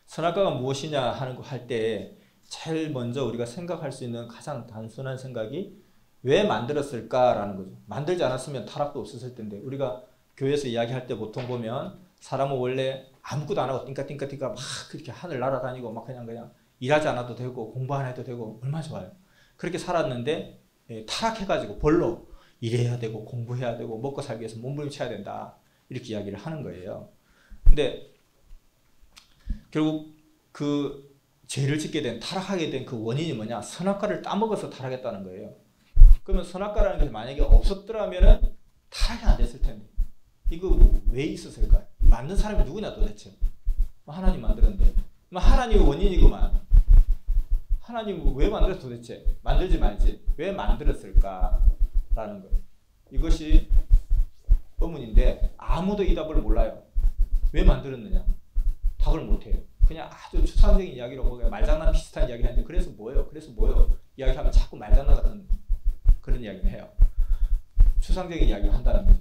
선악과가 무엇이냐 하는 거 할 때 제일 먼저 우리가 생각할 수 있는 가장 단순한 생각이 왜 만들었을까라는 거죠. 만들지 않았으면 타락도 없었을 텐데, 우리가 교회에서 이야기할 때 보통 보면 사람은 원래 아무것도 안 하고 띵까띵까띵까 막 그렇게 하늘 날아다니고 막 그냥 일하지 않아도 되고 공부 안 해도 되고 얼마나 좋아요. 그렇게 살았는데 타락해가지고 벌로 일해야 되고 공부해야 되고 먹고 살기 위해서 몸부림쳐야 된다, 이렇게 이야기를 하는 거예요. 근데 결국 그 죄를 짓게 된, 타락하게 된 그 원인이 뭐냐? 선악과를 따먹어서 타락했다는 거예요. 그러면 선악과라는 것이 만약에 없었더라면 타락이 안 됐을 텐데, 이거 왜 있었을까요? 만든 사람이 누구냐 도대체? 하나님 만들었는데, 하나님이 원인이구만. 하나님 왜 만들었어 도대체? 만들지 말지. 왜 만들었을까라는 거예요. 이것이 의문인데 아무도 이 답을 몰라요. 왜 만들었느냐? 답을 못해요. 그냥 아주 추상적인 이야기로 뭐 말장난 비슷한 이야기 하는데, 그래서 뭐예요? 이야기하면 자꾸 말장난 같은 그런 이야기를 해요. 추상적인 이야기를 한다는 거죠.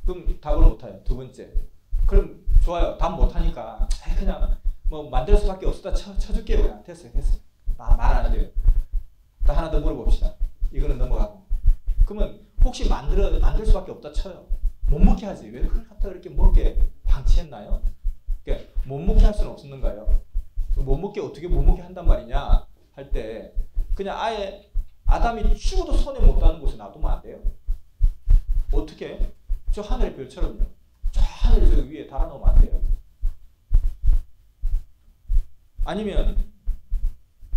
그럼 답을 못해요. 두 번째. 그럼 좋아요. 답 못하니까 그냥 뭐 만들 수밖에 없었다 쳐줄게요. 그냥 됐어요. 말 안 해요. 또 하나 더 물어봅시다. 이거는 넘어가고. 그러면 혹시 만들 수밖에 없다 쳐요. 못 먹게 하지. 왜 그걸 갖다 그렇게 먹게 방치했나요? 그러니까 못 먹게 할 수는 없었는가요? 어떻게 못 먹게 한단 말이냐 할 때, 그냥 아예 아담이 죽어도 손에 못 닿는 곳에 놔두면 안 돼요. 어떻게? 저 하늘의 별처럼요. 저 하늘 저 위에 달아놓으면 안 돼요. 아니면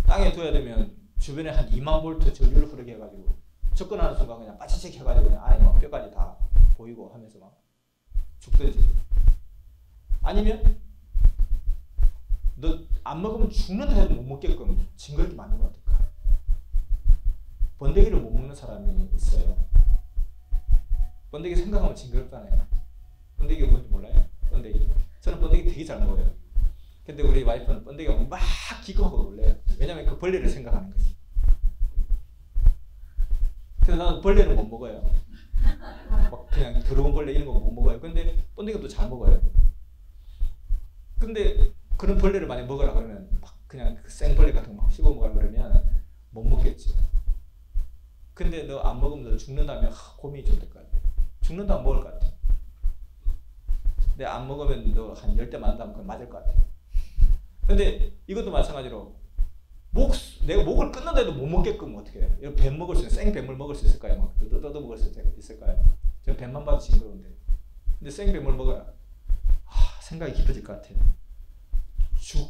땅에 둬야 되면 주변에 한 2만 볼트 전류를 흐르게 해가지고 접근하는 순간 그냥 빠치직 해가지고 그냥 안에 막 뼈까지 다 보이고 하면서 막 죽든지. 아니면 너 안 먹으면 죽는다 해도 못 먹게끔 징그럽게 만들면 어떨까? 번데기를 못 먹는 사람이 있어요. 번데기 생각하면 징그럽잖아요. 번데기가 뭔지 몰라요? 번데기. 저는 번데기 되게 잘 먹어요. 근데 우리 와이프는 번데기가 막 기겁하고 놀래요. 왜냐면 그 벌레를 생각하는 거지. 그래서 나는 벌레는 못 먹어요. 막 그냥 더러운 벌레 이런 거 못 먹어요. 근데 번데기가 또 잘 먹어요. 근데 그런 벌레를 많이 먹으라 그러면 막 그냥 생벌레 같은 거 막 씹어 먹으라 그러면 못 먹겠지. 근데 너 안 먹으면 너 죽는다면 고민이 좀 될 것 같아. 죽는다면 먹을 것 같아. 근데 안 먹으면 너 한 10대 맞는다면 그건 맞을 것 같아. 근데 이것도 마찬가지로 내가 목을 끊는데도 못 먹게끔 어떻게 해요? 이거 뱀 먹을 수 있는, 생뱀을 먹을 수 있을까요? 막 뜯어 먹을 수 있을까요? 저 뱀만 봐도 징그러운데. 근데 생뱀을 먹어라. 생각이 깊어질 것 같아요.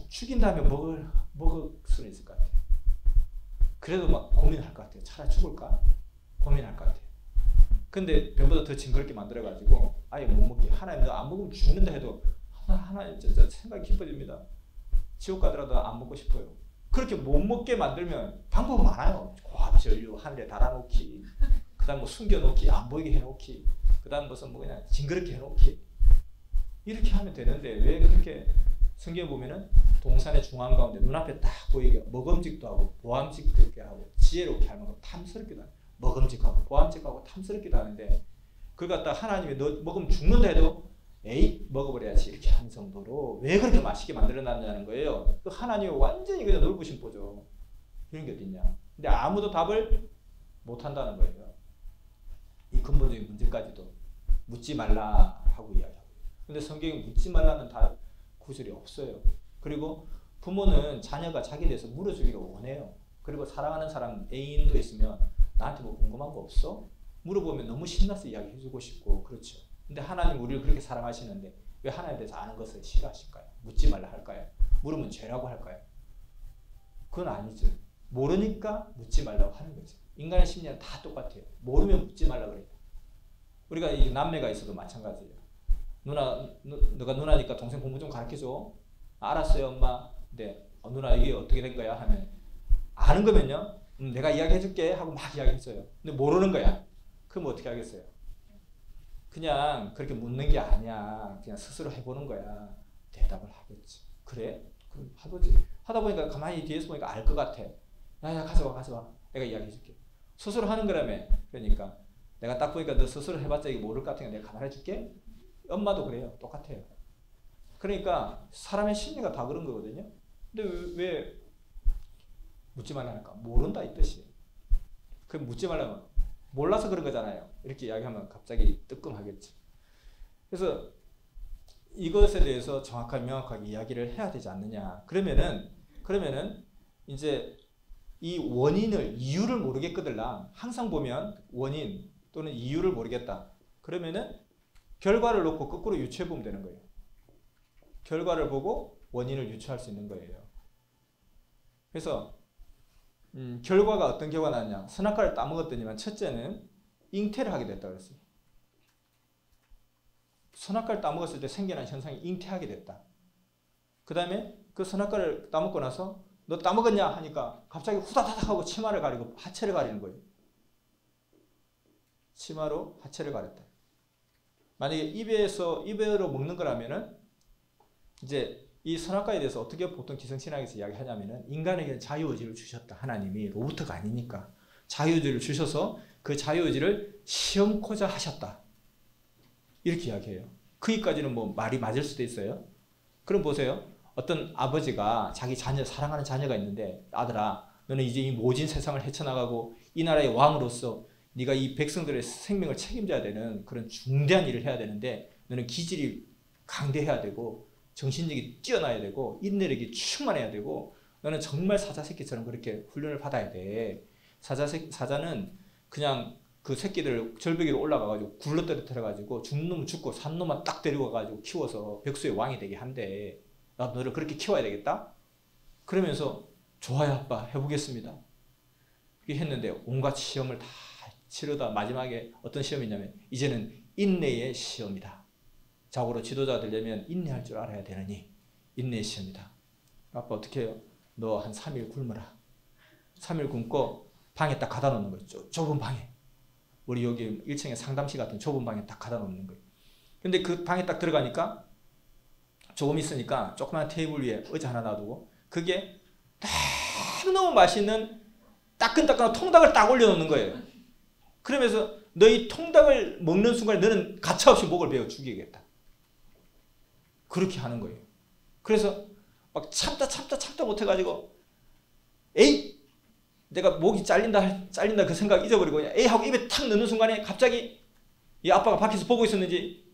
죽인 다음에 먹을 수는 있을 것 같아요. 그래도 막 고민할 것 같아요. 차라리 죽을까? 고민할 것 같아요. 근데 뱀보다 더 징그럽게 만들어가지고 아예 못 먹게. 하나님 너 안 먹으면 죽는다 해도 하나님 진짜 생각이 깊어집니다. 지옥 가더라도 안 먹고 싶어요. 그렇게 못 먹게 만들면 방법 많아요. 고압 전류 하늘에 달아놓기, 그 다음 뭐 숨겨놓기, 안 보이게 해놓기, 그 다음 무슨 뭐 그냥 징그럽게 해놓기, 이렇게 하면 되는데 왜 그렇게 성경에 보면은 동산의 중앙 가운데 눈앞에 딱 보이게 먹음직도 하고 보암직도 하고 지혜롭게 하면서 탐스럽기도 하고, 먹음직하고 보암직하고 탐스럽기도 하는데 그걸 갖다 하나님이 너 먹으면 죽는다 해도 에이 먹어버려야지 이렇게 한 정도로 왜 그렇게 맛있게 만들어놨냐는 거예요. 그 하나님이 완전히 그냥 넓으신 보죠. 이런 게 어딨냐. 근데 아무도 답을 못한다는 거예요. 이 근본적인 문제까지도 묻지 말라 하고 이야기하고. 근데 성경에 묻지 말라는 구절이 없어요. 그리고 부모는 자녀가 자기에 대해서 물어주기를 원해요. 그리고 사랑하는 사람 애인도 있으면 나한테 뭐 궁금한 거 없어? 물어보면 너무 신나서 이야기해주고 싶고 그렇죠. 근데 하나님 우리를 그렇게 사랑하시는데 왜 하나님에 대해서 아는 것을 싫어하실까요? 묻지 말라 할까요? 물으면 죄라고 할까요? 그건 아니죠. 모르니까 묻지 말라고 하는 거죠. 인간의 심리는 다 똑같아요. 모르면 묻지 말라 그래요. 우리가 이 남매가 있어도 마찬가지예요. 너가 누나니까 동생 공부 좀 가르쳐줘. 알았어요 엄마. 네. 누나 이게 어떻게 된 거야? 하면 아는 거면요. 내가 이야기해줄게 하고 막 이야기했어요. 근데 모르는 거야. 그럼 어떻게 하겠어요? 그냥 그렇게 묻는 게 아니야. 그냥 스스로 해보는 거야. 대답을 하겠지. 그래? 그럼 해보지. 하다 보니까 가만히 뒤에서 보니까 알 것 같아. 야야 가져와. 내가 이야기해줄게. 스스로 하는 거라며. 그러니까 내가 딱 보니까 너 스스로 해봤자 이거 모를 것 같으니까 내가 가만히 해줄게. 엄마도 그래요. 똑같아요. 그러니까 사람의 심리가 다 그런 거거든요. 근데 왜 묻지 말라니까? 모른다 이 뜻이에요. 그럼 묻지 말라면 몰라서 그런 거잖아요. 이렇게 이야기하면 갑자기 뜨끔하겠지. 그래서 이것에 대해서 정확하게 명확하게 이야기를 해야 되지 않느냐. 그러면은 이제 이 원인을 이유를 모르겠거들랑 항상 보면 원인 또는 이유를 모르겠다. 그러면은 결과를 놓고 거꾸로 유추해 보면 되는 거예요. 결과를 보고 원인을 유추할 수 있는 거예요. 그래서 결과가 어떤 결과가 나왔냐. 선악과를 따먹었더니만 첫째는 잉태를 하게 됐다 그랬어요. 선악과를 따먹었을 때 생겨난 현상이 잉태하게 됐다. 그 다음에 그 선악과를 따먹고 나서 너 따먹었냐 하니까 갑자기 후다다닥 하고 치마를 가리고 하체를 가리는 거예요. 치마로 하체를 가렸다. 만약에 입으로 먹는 거라면은 이제 이 선악과에 대해서 어떻게 보통 기성신학에서 이야기하냐면은 인간에게는 자유의지를 주셨다. 하나님이 로봇가 아니니까 자유의지를 주셔서 그 자유의지를 시험코자 하셨다. 이렇게 이야기해요. 거기까지는 뭐 말이 맞을 수도 있어요. 그럼 보세요. 어떤 아버지가 자기 자녀, 사랑하는 자녀가 있는데 아들아 너는 이제 이 모진 세상을 헤쳐나가고 이 나라의 왕으로서 네가 이 백성들의 생명을 책임져야 되는 그런 중대한 일을 해야 되는데 너는 기질이 강대해야 되고 정신력이 뛰어나야 되고 인내력이 충만해야 되고 너는 정말 사자 새끼처럼 그렇게 훈련을 받아야 돼. 사자는 그냥 그 새끼들 절벽 위로 올라가가지고 굴러떨어뜨려가지고 죽는 놈은 죽고 산 놈만 딱 데리고 가가지고 키워서 백수의 왕이 되게 한대. 나 너를 그렇게 키워야 되겠다? 그러면서 좋아요 아빠 해보겠습니다. 이렇게 했는데 온갖 시험을 다 치르다 마지막에 어떤 시험이 있냐면 이제는 인내의 시험이다. 자고로 지도자 되려면 인내할 줄 알아야 되느니 인내의 시험이다. 아빠 어떻게 해요? 너 한 3일 굶어라. 3일 굶고 방에 딱 가다 놓는 거예요. 좁은 방에. 우리 여기 1층에 상담실 같은 좁은 방에 딱 가다 놓는 거예요. 근데 그 방에 딱 들어가니까 조금 있으니까 조그만 테이블 위에 의자 하나 놔두고 그게 너무 맛있는 따끈따끈한 통닭을 딱 올려놓는 거예요. 그러면서 너희 통닭을 먹는 순간에 너는 가차없이 목을 베어 죽이겠다. 그렇게 하는 거예요. 그래서 막 참다 못해가지고 에이 내가 목이 잘린다 그 생각 잊어버리고 에이 하고 입에 탁 넣는 순간에 갑자기 이 아빠가 밖에서 보고 있었는지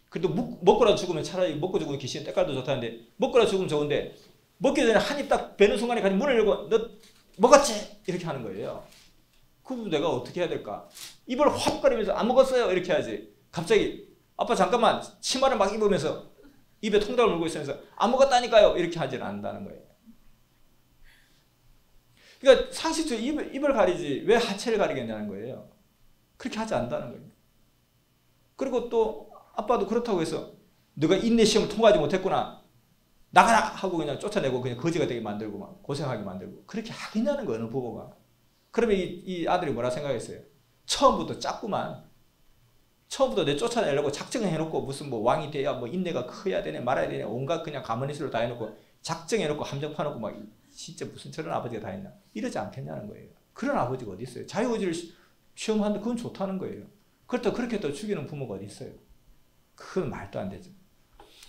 그래도 먹고라도 죽으면 차라리 먹고 죽으면 귀신은 때깔도 좋다는데 먹고라도 죽으면 좋은데 먹기 전에 한 입 딱 베는 순간에 가지고 문을 열고 너 먹었지? 이렇게 하는 거예요. 그럼 내가 어떻게 해야 될까? 입을 확 가리면서 안 먹었어요 이렇게 해야지. 갑자기 아빠 잠깐만 치마를 막 입으면서 입에 통닭을 물고 있으면서 안 먹었다니까요 이렇게 하지는 않는다는 거예요. 그러니까 상식적으로 입을 가리지 왜 하체를 가리겠냐는 거예요. 그렇게 하지 않는다는 거예요. 그리고 또 아빠도 그렇다고 해서 너가 인내 시험을 통과하지 못했구나 나가라 하고 그냥 쫓아내고 그냥 거지가 되게 만들고 막 고생하게 만들고 그렇게 하겠냐는 거예요. 어느 부모가. 그러면 이 아들이 뭐라 생각했어요? 처음부터 짰구만. 처음부터 내 쫓아내려고 작정을 해놓고 무슨 뭐 왕이 돼야 뭐 인내가 커야 되네 말아야 되네 온갖 그냥 가문의술로 다 해놓고 작정해놓고 함정 파놓고 막 진짜 무슨 저런 아버지가 다 했나 이러지 않겠냐는 거예요. 그런 아버지가 어디 있어요? 자유의지를 시험하는데 그건 좋다는 거예요. 그렇다고 그렇게 또 죽이는 부모가 어디 있어요? 그건 말도 안 되죠.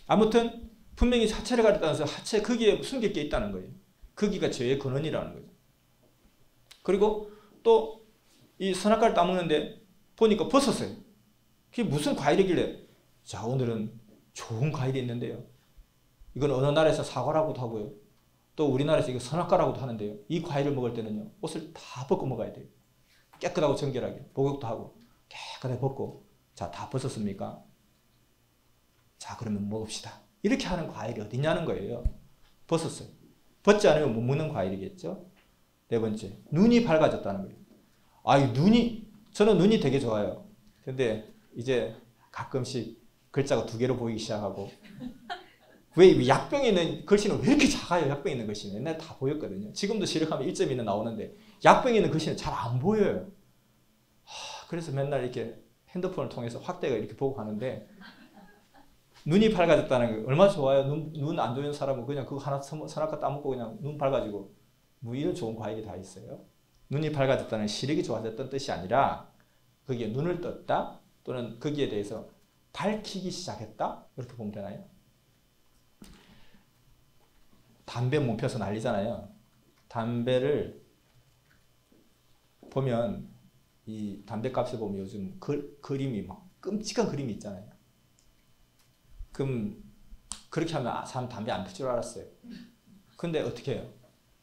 아무튼 분명히 하체를 가렸다면서 하체 거기에 숨길 게 있다는 거예요. 거기가 죄의 근원이라는 거죠. 그리고 또 이 선악과를 따먹는데 보니까 벗었어요. 그게 무슨 과일이길래 자 오늘은 좋은 과일이 있는데요. 이건 어느 나라에서 사과라고도 하고요. 또 우리나라에서 이거 선악과라고도 하는데요. 이 과일을 먹을 때는요. 옷을 다 벗고 먹어야 돼요. 깨끗하고 정결하게 목욕도 하고 깨끗하게 벗고 자 다 벗었습니까? 자 그러면 먹읍시다. 이렇게 하는 과일이 어디냐는 거예요. 벗었어요. 벗지 않으면 못 먹는 과일이겠죠. 네 번째 눈이 밝아졌다는 거예요. 저는 눈이 되게 좋아요. 근데 이제 가끔씩 글자가 2개로 보이기 시작하고 왜 약병에 있는 글씨는 왜 이렇게 작아요? 약병에 있는 글씨는 옛날에 다 보였거든요. 지금도 시력하면 1.2는 나오는데 약병에 있는 글씨는 잘 안 보여요. 그래서 맨날 이렇게 핸드폰을 통해서 확대가 이렇게 보고 가는데 눈이 밝아졌다는 게 얼마나 좋아요. 눈 안 좋은 사람은 그냥 그거 하나 선악과 따먹고 그냥 눈 밝아지고 뭐 이런 좋은 과일이 다 있어요. 눈이 밝아졌다는 시력이 좋아졌다는 뜻이 아니라 거기에 눈을 떴다 또는 거기에 대해서 밝히기 시작했다? 이렇게 보면 되나요? 담배 몸 펴서 난리잖아요. 담배를 보면 이 담배값을 보면 요즘 그림이 막 끔찍한 그림이 있잖아요. 그럼 그렇게 하면 사람 담배 안 필 줄 알았어요. 근데 어떻게 해요?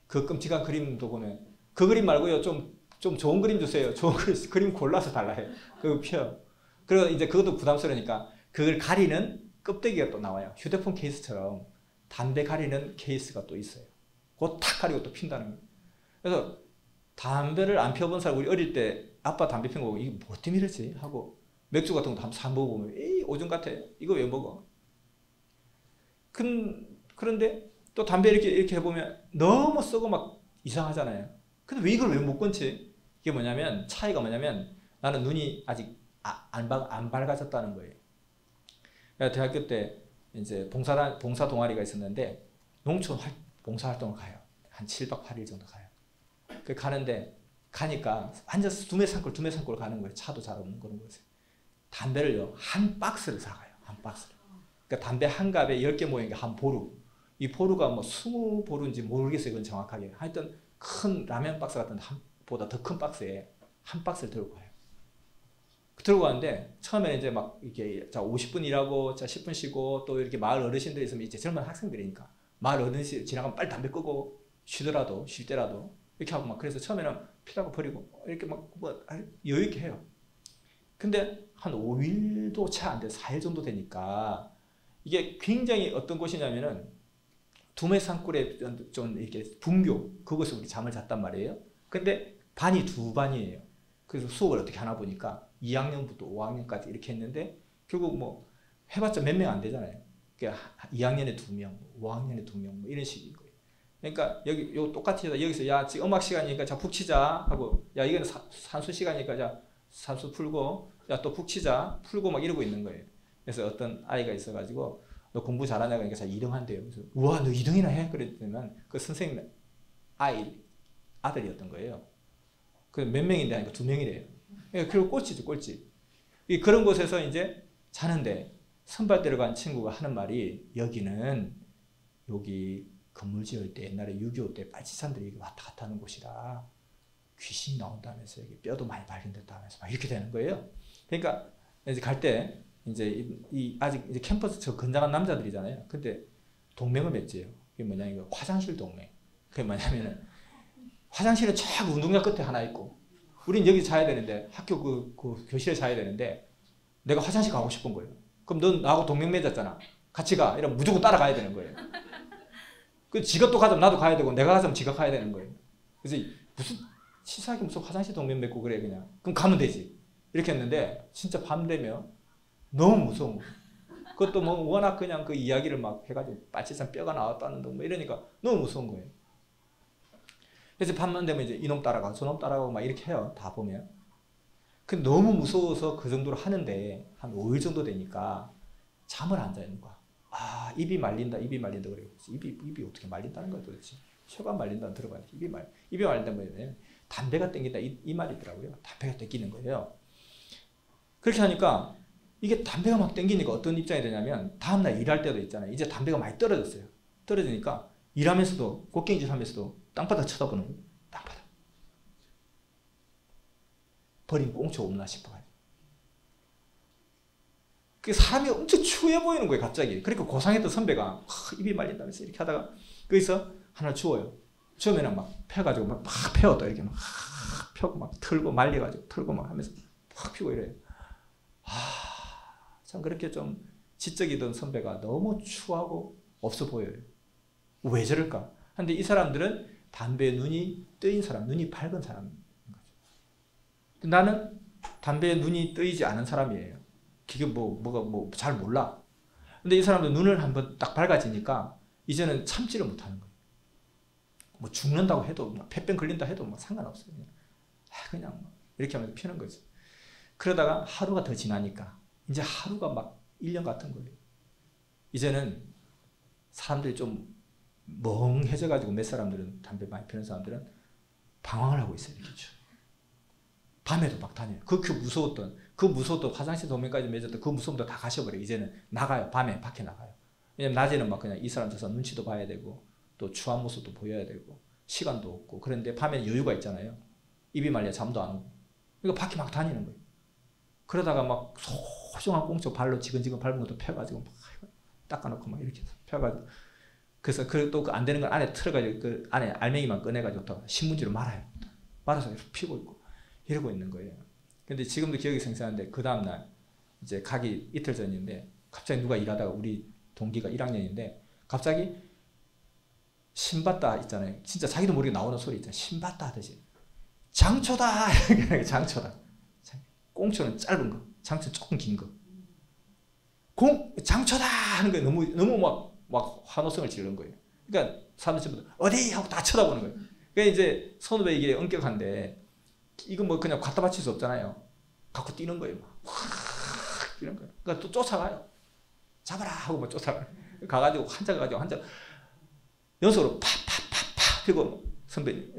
그 끔찍한 그림도 보면 그 그림 말고요 좀 좋은 그림 주세요. 좋은 그림 골라서 달라요. 그거 펴. 그리고 이제 그것도 부담스러우니까 그걸 가리는 껍데기가 또 나와요. 휴대폰 케이스처럼 담배 가리는 케이스가 또 있어요. 그거 탁 가리고 또 핀다는 거예요. 그래서 담배를 안 펴본 사람, 우리 어릴 때 아빠 담배 핀 거 보고 이게 뭐 때문에 이러지? 하고 맥주 같은 것도 한번 사 먹어보면 에이 오줌 같아. 이거 왜 먹어? 그런데 또 담배 이렇게 해보면 너무 쓰고 막 이상하잖아요. 근데 왜 이걸 왜 못 끊지? 이게 뭐냐면 차이가 뭐냐면 나는 눈이 아직 안 밝아졌다는 거예요. 내가 대학교 때 이제 봉사 동아리가 있었는데 농촌 봉사활동을 가요. 한 7박 8일 정도 가요. 그 가는데 가니까 완전 두메 산골 가는 거예요. 차도 잘 없는 그런 곳에. 담배를요 한 박스를 사가요. 한 박스를. 그러니까 담배 한 갑에 10개 모인 게 한 보루. 이 보루가 뭐 20보루인지 모르겠어요. 그건 정확하게. 하여튼 큰 라면 박스 같은 보다 더 큰 박스에 한 박스를 들고 가요. 들고 가는데 처음에는 이제 막 이렇게 자 50분 일하고 자 10분 쉬고 또 이렇게 마을 어르신들이 있으면 이제 젊은 학생들이니까 마을 어르신 지나가면 빨리 담배 끄고 쉴 때라도 이렇게 하고 막 그래서 처음에는 피다가 버리고 이렇게 막 뭐 여유 있게 해요. 근데 한 5일도 채 안 돼 4일 정도 되니까 이게 굉장히 어떤 곳이냐면은 두메 산골에 좀 이렇게 분교 그곳에 우리 잠을 잤단 말이에요. 근데 반이 2반이에요. 그래서 수업을 어떻게 하나 보니까 2학년부터 5학년까지 이렇게 했는데 결국 뭐 해봤자 몇 명 안 되잖아요. 그러니까 2학년에 2명, 5학년에 2명 뭐 이런 식인 거예요. 그러니까 여기 요 똑같이 여기서 야 지금 음악 시간이니까 자 푹 치자 하고 야 이거는 산수 시간이니까 자 산수 풀고 야 또 푹 치자 풀고 막 이러고 있는 거예요. 그래서 어떤 아이가 있어가지고 너 공부 잘하냐 그러니까 자 2등 한대요. 그래서 우와 너 2등이나 해? 그랬더니 그 선생님 아들이었던 거예요. 그 몇 명인데 하니까 2명이래요. 그리고 꼴찌죠 꼴찌. 그런 곳에서 이제 자는데 선발대로 간 친구가 하는 말이 여기는 여기 건물 지을 때 옛날에 6.25 때 빨치산들이 왔다 갔다 하는 곳이라 귀신이 나온다면서 여기 뼈도 많이 발견됐다 하면서 막 이렇게 되는 거예요. 그러니까 이제 갈 때 이제 아직 이제 캠퍼스 저 건장한 남자들이잖아요. 근데 동맹을 맺지요. 그게 뭐냐면 화장실 동맹. 그게 뭐냐면은 화장실은 쫙 운동장 끝에 하나 있고 우린 여기 자야 되는데 학교 그 교실에 자야 되는데 내가 화장실 가고 싶은 거예요. 그럼 넌 나하고 동맹 맺었잖아. 같이 가. 이러면 무조건 따라가야 되는 거예요. 그 지가 또 가자면 나도 가야 되고 내가 가자면 지가 가야 되는 거예요. 그래서 무슨 치사하게 무슨 화장실 동맹 맺고 그래 그냥. 그럼 가면 되지. 이렇게 했는데 진짜 밤 되면 너무 무서운 거예요. 그것도 뭐 워낙 그냥 그 이야기를 막 해가지고 빨치산 뼈가 나왔다는 둥 뭐 이러니까 너무 무서운 거예요. 그래서 밤만 되면 이제 이놈 따라가고 저놈 따라가고 막 이렇게 해요. 다 보면. 근데 너무 무서워서 그 정도로 하는데 한 5일 정도 되니까 잠을 안 자는 거야. 아 입이 말린다 그래요. 입이 어떻게 말린다는 거야 도대체. 혀가 말린다는 들어봐야 돼. 입이 말린다 뭐예요? 담배가 땡긴다 이 말이더라고요. 담배가 땡기는 거예요. 그렇게 하니까 이게 담배가 막 땡기니까 어떤 입장이 되냐면 다음날 일할 때도 있잖아요. 이제 담배가 많이 떨어졌어요. 떨어지니까 일하면서도 꽃갱이질 하면서도 땅바닥 쳐다보는 거예요. 땅바닥. 버린 꽁초 없나 싶어가지고. 그 사람이 엄청 추해 보이는 거예요. 갑자기. 그러니까 고상했던 선배가 입이 말린다면서 이렇게 하다가 거기서 하나 주워요. 처음에는 막 펴가지고 막 펴었다 이렇게 막 펴고 막 털고 말려가지고 털고 막 하면서 팍 피고 이래요. 참 그렇게 좀 지적이던 선배가 너무 추하고 없어 보여요. 왜 저럴까? 근데 이 사람들은 담배에 눈이 뜨인 사람, 눈이 밝은 사람인 거죠. 나는 담배에 눈이 뜨이지 않은 사람이에요. 그게 뭐가 잘 몰라. 근데 이 사람도 눈을 한번 딱 밝아지니까 이제는 참지를 못하는 거예요. 뭐 죽는다고 해도, 폐병 걸린다 해도 뭐 상관없어요. 그냥 이렇게 하면서 피는 거죠. 그러다가 하루가 더 지나니까 이제 하루가 막 1년 같은 거예요. 이제는 사람들이 좀 멍해져가지고 몇 사람들은 담배 많이 피우는 사람들은 방황을 하고 있어요. 이렇게 밤에도 막 다녀요. 그렇게 무서웠던 그 무서웠던 화장실 도면까지 맺었던 그 무서움도 다 가셔버려. 이제는 나가요. 밤에 밖에 나가요. 왜냐면 낮에는 막 그냥 이 사람 저 사람 눈치도 봐야 되고 또 추한 모습도 보여야 되고 시간도 없고 그런데 밤에는 여유가 있잖아요. 입이 말려 잠도 안 오고. 그러니까 밖에 막 다니는 거예요. 그러다가 막 소중한 꽁초 발로 지근지근 밟은 것도 펴가지고 막 닦아놓고 막 이렇게 펴가지고 그래서 또 안 되는 걸 안에 틀어가지고 그 안에 알맹이만 꺼내가지고 또 신문지로 말아요. 말아서 피고 있고 이러고 있는 거예요. 근데 지금도 기억이 생생한데 그 다음날 이제 가기 이틀 전인데 갑자기 누가 일하다가 우리 동기가 1학년인데 갑자기 신봤다 있잖아요. 진짜 자기도 모르게 나오는 소리 있잖아요. 신봤다 하듯이 장초다 장초다. 꽁초는 짧은 거, 장초는 조금 긴 거. 장초다 하는 거예요. 너무 막 환호성을 지르는 거예요. 그러니까 사람들 전부 어디 하고 다 쳐다보는 거예요. 그러니까 이제 선후배 이게 엄격한데 이거 뭐 그냥 갖다 바칠 수 없잖아요. 갖고 뛰는 거예요. 확 뛰는 거예요. 그러니까 또 쫓아가요. 잡아라 하고 뭐 쫓아가요. 가가지고 한자 연속으로 팍팍팍팍 피고 선배님.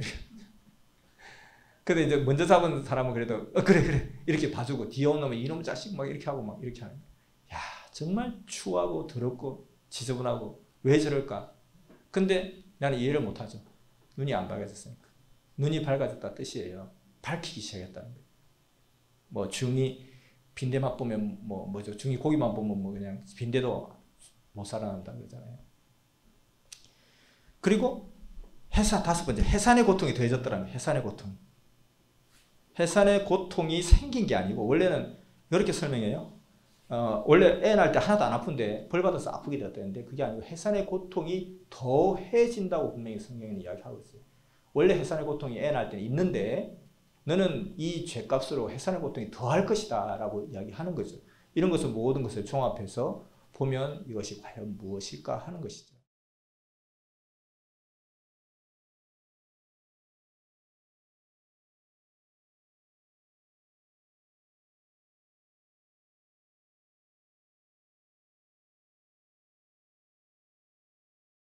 근데 이제 먼저 잡은 사람은 그래도 그래 이렇게 봐주고 뒤에 온 놈은 이놈 자식 막 이렇게 하고 막 이렇게 하는 거예요. 야 정말 추하고 더럽고 지저분하고 왜 저럴까? 근데 나는 이해를 못하죠. 눈이 안 밝아졌으니까. 눈이 밝아졌다 뜻이에요. 밝히기 시작했다는 거예요. 뭐 중이 빈대 맛보면 뭐죠? 중이 고기만 보면 뭐 그냥 빈대도 못 살아난다 그러잖아요. 그리고 다섯 번째 해산의 고통이 더해졌더라면 해산의 고통. 해산의 고통이 생긴 게 아니고 원래는 이렇게 설명해요. 원래 애 낳을 때 하나도 안 아픈데 벌 받아서 아프게 되었다는데 그게 아니고 해산의 고통이 더해진다고 분명히 성경에는 이야기하고 있어요. 원래 해산의 고통이 애 낳을 때 있는데 너는 이 죄값으로 해산의 고통이 더할 것이다 라고 이야기하는 거죠. 이런 것을 모든 것을 종합해서 보면 이것이 과연 무엇일까 하는 것이죠.